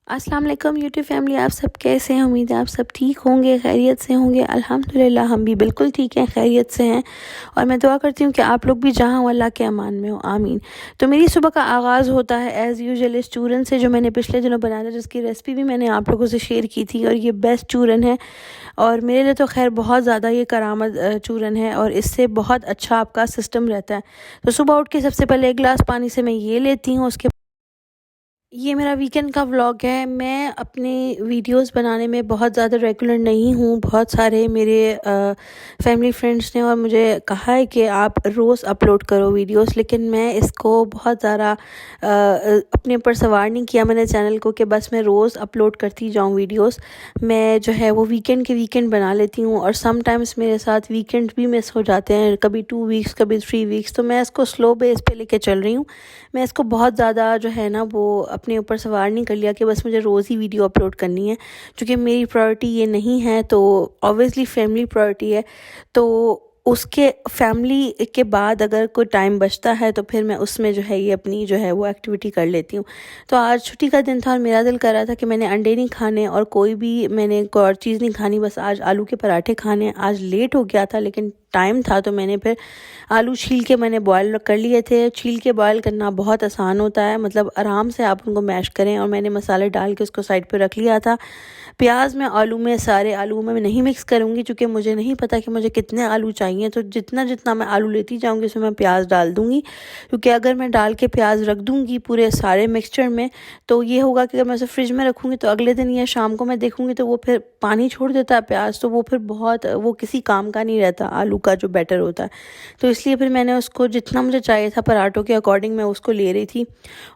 अस्सलाम वालेकुम YouTube family, आप सब कैसे हैं? उम्मीद है आप सब ठीक होंगे, खैरियत से होंगे। अल्हम्दुलिल्लाह हम भी बिल्कुल ठीक हैं, खैरियत से हैं। और मैं दुआ करती हूँ कि आप लोग भी जहाँ हो अल्लाह के अमान में हो, आमीन। तो मेरी सुबह का आगाज़ होता है एज़ यूजुअल इस चूरन से, जो मैंने पिछले दिनों बनाया था, जिसकी रेसिपी भी मैंने आप लोगों से शेयर की थी। और ये बेस्ट चूरन है और मेरे लिए तो खैर बहुत ज़्यादा ये करामत चूरन है और इससे बहुत अच्छा आपका सिस्टम रहता है। तो सुबह उठ के सबसे पहले 1 गिलास पानी से मैं ये लेती हूँ। उसके ये मेरा वीकेंड का व्लॉग है। मैं अपने वीडियोस बनाने में बहुत ज़्यादा रेगुलर नहीं हूँ। बहुत सारे मेरे फैमिली फ्रेंड्स ने और मुझे कहा है कि आप रोज़ अपलोड करो वीडियोस, लेकिन मैं इसको बहुत ज़्यादा अपने ऊपर सवार नहीं किया मैंने चैनल को कि बस मैं रोज़ अपलोड करती जाऊँ वीडियोस। मैं जो है वो वीकेंड के वीकेंड बना लेती हूँ और समटाइम्स मेरे साथ वीकेंड भी मिस हो जाते हैं, कभी 2 वीक्स कभी 3 वीक्स। तो मैं इसको स्लो बेस पे लेके चल रही हूँ। मैं इसको बहुत ज़्यादा जो है ना वो अपने ऊपर सवार नहीं कर लिया कि बस मुझे रोज़ ही वीडियो अपलोड करनी है, क्योंकि मेरी प्रायोरिटी ये नहीं है। तो ऑब्वियसली फैमिली प्रायोरिटी है, तो उसके फैमिली के बाद अगर कोई टाइम बचता है तो फिर मैं उसमें जो है ये अपनी जो है वो एक्टिविटी कर लेती हूँ। तो आज छुट्टी का दिन था और मेरा दिल कर रहा था कि मैंने अंडे नहीं खाने और कोई भी मैंने कोई और चीज़ नहीं खानी, बस आज आलू के पराठे खाने हैं। आज लेट हो गया था लेकिन टाइम था, तो मैंने फिर आलू छील के मैंने बॉयल कर लिए थे। छील के बॉयल करना बहुत आसान होता है, मतलब आराम से आप उनको मैश करें। और मैंने मसाले डाल के उसको साइड पे रख लिया था। प्याज मैं आलू में सारे आलू में मैं नहीं मिक्स करूँगी, क्योंकि मुझे नहीं पता कि मुझे कितने आलू चाहिए। तो जितना जितना मैं आलू लेती जाऊँगी उसमें मैं प्याज डाल दूँगी, क्योंकि अगर मैं डाल के प्याज रख दूँगी पूरे सारे मिक्सचर में तो ये होगा कि अगर मैं उसे फ्रिज में रखूँगी तो अगले दिन या शाम को मैं देखूँगी तो वो फिर पानी छोड़ देता है प्याज, तो वो फिर बहुत वो किसी काम का नहीं रहता आलू का जो बैटर होता है। तो इसलिए फिर मैंने उसको जितना मुझे चाहिए था पराठों के अकॉर्डिंग मैं उसको ले रही थी।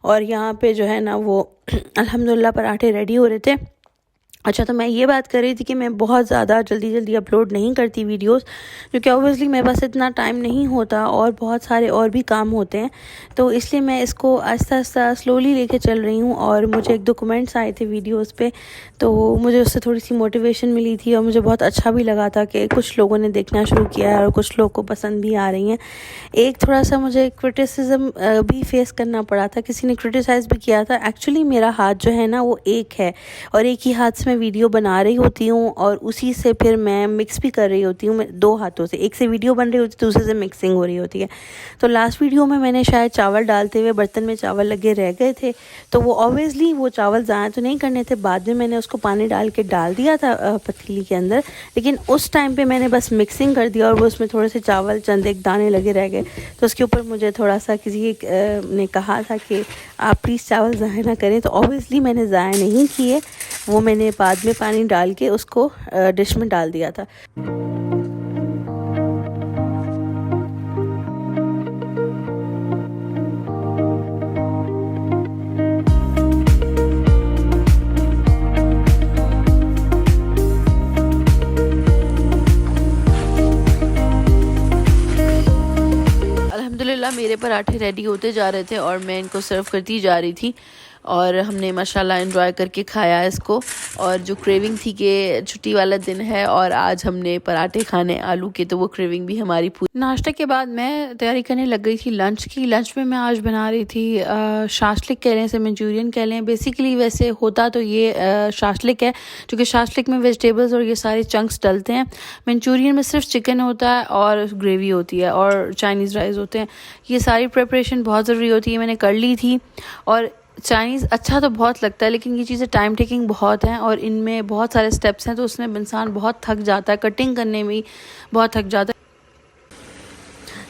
और यहाँ पे जो है ना वो अल्हम्दुलिल्लाह पराठे रेडी हो रहे थे। अच्छा, तो मैं ये बात कर रही थी कि मैं बहुत ज़्यादा जल्दी जल्दी अपलोड नहीं करती वीडियोस, क्योंकि ऑब्वियसली मेरे पास इतना टाइम नहीं होता और बहुत सारे और भी काम होते हैं। तो इसलिए मैं इसको आहिस्ता आहिस्ता स्लोली लेके चल रही हूँ। और मुझे एक दो कमेंट्स आए थे वीडियोस पे, तो मुझे उससे थोड़ी सी मोटिवेशन मिली थी और मुझे बहुत अच्छा भी लगा था कि कुछ लोगों ने देखना शुरू किया है और कुछ लोगों को पसंद भी आ रही हैं। एक थोड़ा सा मुझे क्रिटिसिज्म भी फेस करना पड़ा था, किसी ने क्रिटिसाइज़ भी किया था। एक्चुअली मेरा हाथ जो है ना वो एक है और एक ही हाथ से मैं वीडियो बना रही होती हूँ और उसी से फिर मैं मिक्स भी कर रही होती हूँ। मैं 2 हाथों से, एक से वीडियो बन रही होती है, दूसरे से मिक्सिंग हो रही होती है। तो लास्ट वीडियो में मैंने शायद चावल डालते हुए बर्तन में चावल लगे रह गए थे, तो वो ऑब्वियसली वो चावल ज़ाया तो नहीं करने थे। बाद में मैंने उसको पानी डाल के डाल दिया था पतीली के अंदर, लेकिन उस टाइम पे मैंने बस मिक्सिंग कर दिया और वो उसमें थोड़े से चावल चंद एक दाने लगे रह गए। तो उसके ऊपर मुझे थोड़ा सा किसी ने कहा था कि आप प्लीज़ चावल ज़ाया ना करें, तो ऑब्वियसली मैंने ज़ाया नहीं किए। वो मैंने बाद में पानी डाल के उसको डिश में डाल दिया था। अल्हम्दुलिल्लाह मेरे पराठे रेडी होते जा रहे थे और मैं इनको सर्व करती जा रही थी और हमने माशाल्लाह एंजॉय करके खाया इसको। और जो क्रेविंग थी कि छुट्टी वाला दिन है और आज हमने पराठे खाने आलू के, तो वो क्रेविंग भी हमारी पूरी। नाश्ते के बाद मैं तैयारी करने लग गई थी लंच की। लंच में मैं आज बना रही थी शाशलिक कह लें, इसे मंचूरियन कह लें। बेसिकली वैसे होता तो ये शाशलिक है, क्योंकि शाशलिक में वेजिटेबल्स और ये सारे चंक्स डलते हैं। मंचूरियन में सिर्फ चिकन होता है और ग्रेवी होती है और चाइनीज़ राइस होते हैं। ये सारी प्रिपरेशन बहुत ज़रूरी होती है, मैंने कर ली थी। और चाइनीज़ अच्छा तो बहुत लगता है, लेकिन ये चीज़ें टाइम टेकिंग बहुत हैं और इनमें बहुत सारे स्टेप्स हैं, तो उसमें इंसान बहुत थक जाता है, कटिंग करने में ही बहुत थक जाता है।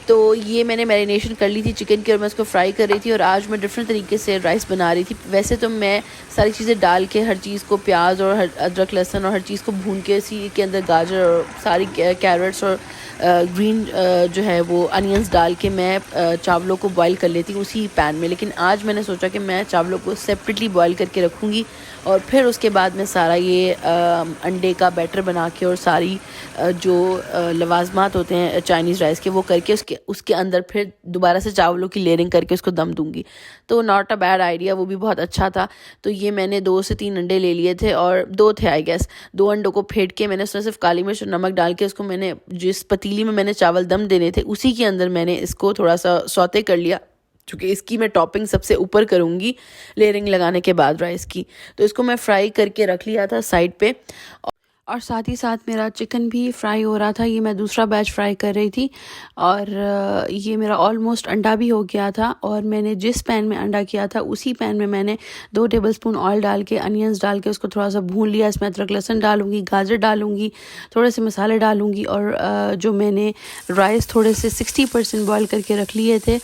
तो ये मैंने मैरिनेशन कर ली थी चिकन की और मैं उसको फ्राई कर रही थी। और आज मैं डिफरेंट तरीके से राइस बना रही थी। वैसे तो मैं सारी चीज़ें डाल के हर चीज़ को, प्याज और अदरक लहसुन और हर चीज़ को भून के इसी के अंदर गाजर और सारी कैरेट्स और ग्रीन जो है वो अनियंस डाल के मैं चावलों को बॉईल कर लेती हूँ उसी पैन में। लेकिन आज मैंने सोचा कि मैं चावलों को सेपरेटली बॉईल करके रखूँगी और फिर उसके बाद मैं सारा ये अंडे का बैटर बना के और सारी जो लवाजमात होते हैं चाइनीज़ राइस के वो करके उसके अंदर फिर दोबारा से चावलों की लेयरिंग करके उसको दम दूंगी। तो नॉट अ बैड आइडिया, वो भी बहुत अच्छा था। तो ये मैंने 2 से 3 अंडे ले लिए थे और 2 थे आई गेस। 2 अंडों को फेंट के मैंने उसमें सिर्फ काली मिर्च और नमक डाल के उसको मैंने जिस पतीली में मैंने चावल दम देने थे उसी के अंदर मैंने इसको थोड़ा सा सौते कर लिया। चूँकि इसकी मैं टॉपिंग सबसे ऊपर करूँगी लेयरिंग लगाने के बाद राइस की। तो इसको मैं फ्राई करके रख लिया था साइड पे, और साथ ही साथ मेरा चिकन भी फ्राई हो रहा था। ये मैं दूसरा बैच फ्राई कर रही थी, और ये मेरा ऑलमोस्ट अंडा भी हो गया था। और मैंने जिस पैन में अंडा किया था उसी पैन में मैंने 2 टेबलस्पून ऑयल डाल के, अनियंस डाल के उसको थोड़ा सा भून लिया। इसमें अदरक लहसुन डालूंगी, गाजर डालूंगी, थोड़े से मसाले डालूंगी, और जो मैंने राइस थोड़े से 60% बॉयल करके रख लिए थे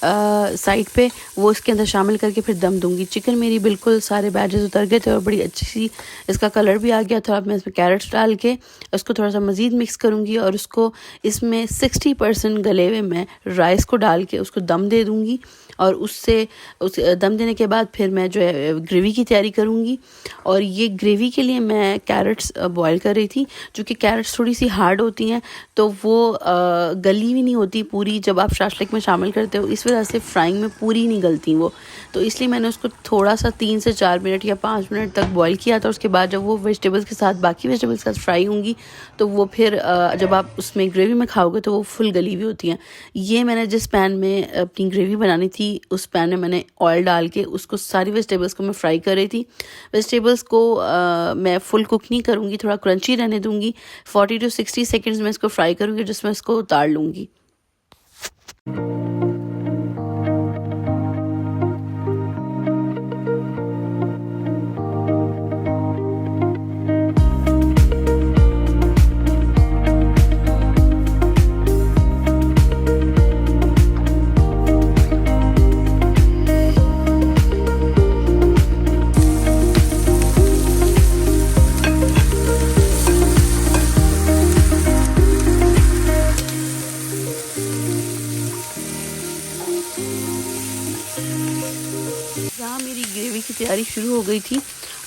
साइड पे, वो इसके अंदर शामिल करके फिर दम दूंगी। चिकन मेरी बिल्कुल सारे बैचेस उतर गए थे और बड़ी अच्छी सी इसका कलर भी आ गया था। अब मैं इसमें कैरेट्स डाल के उसको थोड़ा सा मज़ीद मिक्स करूँगी, और उसको इसमें 60% गले हुए मैं राइस को डाल के उसको दम दे दूँगी। और उससे उस दम देने के बाद फिर मैं जो है ग्रेवी की तैयारी करूँगी। और ये ग्रेवी के लिए मैं कैरेट्स बॉयल कर रही थी। चूँकि कैरेट्स थोड़ी सी हार्ड होती हैं तो वो गली भी नहीं होती पूरी जब आप शाशलिक में शामिल करते हो, इस वजह से फ्राइंग में पूरी नहीं गलती वो। तो इसलिए मैंने उसको थोड़ा सा 3 से 4 मिनट या 5 मिनट तक बॉयल किया था। उसके बाद जब वो वेजिटेबल्स के साथ, बाकी वेजिटेबल्स के साथ फ्राई होंगी तो वो फिर जब आप उसमें ग्रेवी में खाओगे तो वो फुल गली हुई होती हैं। ये मैंने जिस पैन में अपनी ग्रेवी बनानी थी उस पैन में मैंने ऑयल डाल के उसको सारी वेजिटेबल्स को मैं फ्राई कर रही थी। वेजिटेबल्स को मैं फुल कुक नहीं करूँगी, थोड़ा क्रंची रहने दूँगी। 40 to 60 सेकेंड्स में इसको फ्राई करूँगी, जिसमें इसको उतार लूँगी। यहाँ मेरी ग्रेवी की तैयारी शुरू हो गई थी,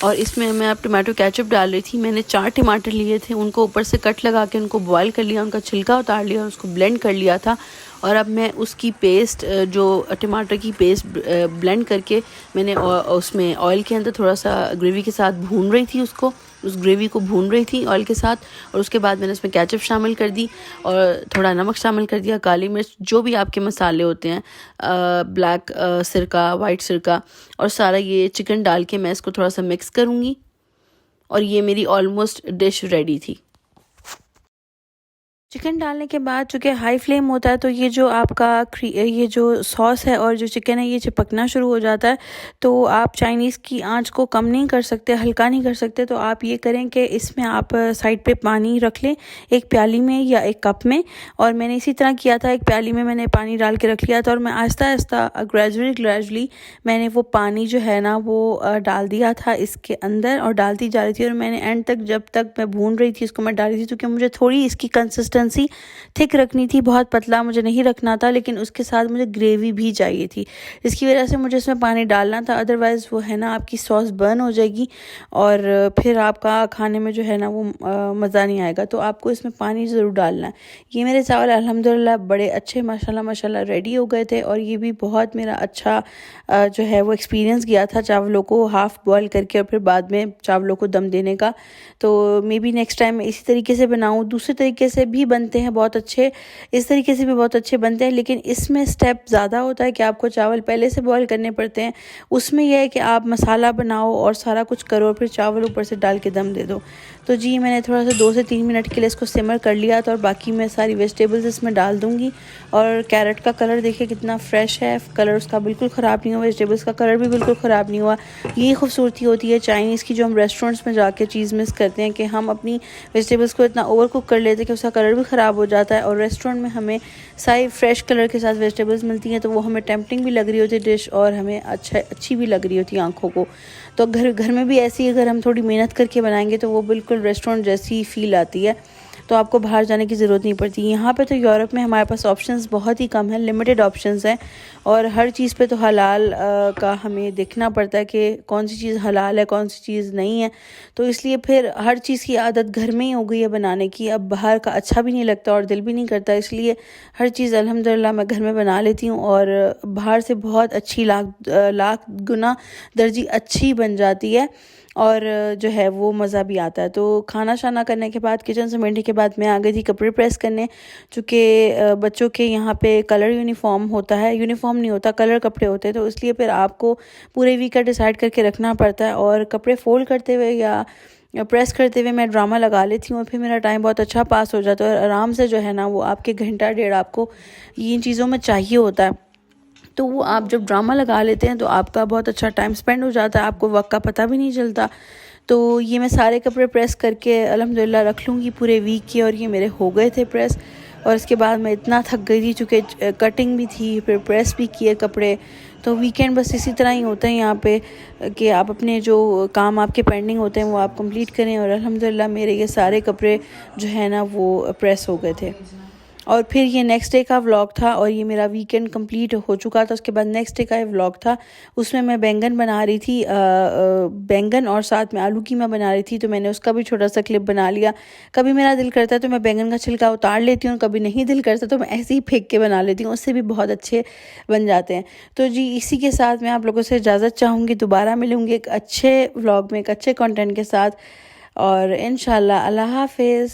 और इसमें मैं अब टमाटो केचप डाल रही थी। मैंने 4 टमाटर लिए थे, उनको ऊपर से कट लगा के उनको बॉयल कर लिया, उनका छिलका उतार लिया और उसको ब्लेंड कर लिया था। और अब मैं उसकी पेस्ट, जो टमाटर की पेस्ट ब्लेंड करके मैंने उसमें ऑयल के अंदर थोड़ा सा ग्रेवी के साथ भून रही थी, उस ग्रेवी को भून रही थी ऑयल के साथ। और उसके बाद मैंने उसमें केचप शामिल कर दी और थोड़ा नमक शामिल कर दिया, काली मिर्च, जो भी आपके मसाले होते हैं, ब्लैक सिरका, वाइट सिरका, और सारा ये चिकन डाल के मैं इसको थोड़ा सा मिक्स करूँगी। और ये मेरी ऑलमोस्ट डिश रेडी थी। चिकन डालने के बाद चूँकि हाई फ्लेम होता है तो ये जो आपका ये जो सॉस है और जो चिकन है ये चिपकना शुरू हो जाता है। तो आप चाइनीज़ की आंच को कम नहीं कर सकते, हल्का नहीं कर सकते। तो आप ये करें कि इसमें आप साइड पे पानी रख लें, एक प्याली में या एक कप में। और मैंने इसी तरह किया था, एक प्याली में मैंने पानी डाल के रख लिया था, और मैं आहिस्ता आहिस्ता ग्रेजुअली मैंने वो पानी जो है ना वो डाल दिया था इसके अंदर, और डालती जा रही थी। और मैंने एंड तक, जब तक मैं भून रही थी इसको, मैं डाल रही थी, क्योंकि मुझे थोड़ी इसकी कंसिस्टेंसी थिक रखनी थी, बहुत पतला मुझे नहीं रखना था, लेकिन उसके साथ मुझे ग्रेवी भी चाहिए थी। इसकी वजह से मुझे इसमें पानी डालना था, अदरवाइज़ वो है ना आपकी सॉस बर्न हो जाएगी और फिर आपका खाने में जो है ना वो मज़ा नहीं आएगा। तो आपको इसमें पानी ज़रूर डालना है। ये मेरे चावल अल्हम्दुलिल्लाह बड़े अच्छे माशाल्लाह रेडी हो गए थे, और ये भी बहुत मेरा अच्छा जो है वो एक्सपीरियंस गया था चावलों को हाफ़ बॉयल करके और फिर बाद में चावलों को दम देने का। तो मे बी नेक्स्ट टाइम इसी तरीके से बनाऊँ। दूसरे तरीके से भी बनते हैं बहुत अच्छे, इस तरीके से भी बहुत अच्छे बनते हैं, लेकिन इसमें स्टेप ज़्यादा होता है कि आपको चावल पहले से बॉयल करने पड़ते हैं। उसमें यह है कि आप मसाला बनाओ और सारा कुछ करो और फिर चावल ऊपर से डाल के दम दे दो। तो जी मैंने थोड़ा सा 2 से 3 मिनट के लिए इसको सिमर कर लिया था, और बाकी मैं सारी वेजिटेबल्स इसमें डाल दूँगी। और कैरेट का कलर देखिए कितना फ्रेश है, कलर उसका बिल्कुल ख़राब नहीं हुआ, वेजिटेबल्स का कलर भी बिल्कुल ख़राब नहीं हुआ। ये खूबसूरती होती है चाइनीज़ की, जो हम रेस्टोरेंट्स में जाके चीज़ मिस करते हैं कि हम अपनी वेजिटेबल्स को इतना ओवर कुक कर लेते हैं कि उसका कलर भी ख़राब हो जाता है। और रेस्टोरेंट में हमें सारी फ्रेश कलर के साथ वेजिटेबल्स मिलती हैं, तो वो हमें टेम्पटिंग भी लग रही होती है डिश, और हमें अच्छी भी लग रही होती है आँखों को। तो घर में भी ऐसी अगर हम थोड़ी मेहनत करके बनाएंगे तो वो बिल्कुल रेस्टोरेंट जैसी फ़ील आती है। तो आपको बाहर जाने की ज़रूरत नहीं पड़ती। यहाँ पे तो यूरोप में हमारे पास ऑप्शंस बहुत ही कम है, लिमिटेड ऑप्शंस हैं, और हर चीज़ पे तो हलाल का हमें देखना पड़ता है कि कौन सी चीज़ हलाल है, कौन सी चीज़ नहीं है। तो इसलिए फिर हर चीज़ की आदत घर में ही हो गई है बनाने की। अब बाहर का अच्छा भी नहीं लगता और दिल भी नहीं करता, इसलिए हर चीज़ अल्हम्दुलिल्लाह मैं घर में बना लेती हूँ, और बाहर से बहुत अच्छी लाख गुना दर्जी अच्छी बन जाती है। और जो है वो मज़ा भी आता है। तो खाना शाना करने के बाद, किचन समेटने के बाद मैं आ गई थी कपड़े प्रेस करने, चूँकि बच्चों के यहाँ पे कलर यूनिफॉर्म होता है, यूनिफॉर्म नहीं होता, कलर कपड़े होते हैं, तो इसलिए फिर आपको पूरे वीक का डिसाइड करके रखना पड़ता है। और कपड़े फोल्ड करते हुए या प्रेस करते हुए मैं ड्रामा लगा लेती हूँ और फिर मेरा टाइम बहुत अच्छा पास हो जाता है और आराम से जो है ना वो आपके घंटा डेढ़ आपको इन चीज़ों में चाहिए होता है। तो वो आप जब ड्रामा लगा लेते हैं तो आपका बहुत अच्छा टाइम स्पेंड हो जाता है, आपको वक्त का पता भी नहीं चलता। तो ये मैं सारे कपड़े प्रेस करके अल्हम्दुलिल्लाह रख लूँगी पूरे वीक के, और ये मेरे हो गए थे प्रेस। और इसके बाद मैं इतना थक गई थी, चूँकि कटिंग भी थी, फिर प्रेस भी किए कपड़े। तो वीकेंड बस इसी तरह ही होता है यहाँ पे कि आप अपने जो काम आपके पेंडिंग होते हैं वो आप कंप्लीट करें। और अल्हम्दुलिल्लाह मेरे ये सारे कपड़े जो है ना वो प्रेस हो गए थे। और फिर ये नेक्स्ट डे का व्लॉग था और ये मेरा वीकेंड कंप्लीट हो चुका था। उसके बाद नेक्स्ट डे का ये व्लॉग था, उसमें मैं बैंगन बना रही थी, बैंगन और साथ में आलू कीमा बना रही थी। तो मैंने उसका भी छोटा सा क्लिप बना लिया। कभी मेरा दिल करता है तो मैं बैंगन का छिलका उतार लेती हूँ, कभी नहीं दिल करता तो मैं ऐसे ही फेंक के बना लेती हूँ, उससे भी बहुत अच्छे बन जाते हैं। तो जी इसी के साथ मैं आप लोगों से इजाज़त चाहूँगी, दोबारा मिलूँगी एक अच्छे व्लॉग में, एक अच्छे कॉन्टेंट के साथ, और इंशाल्लाह अल्लाह हाफिज़।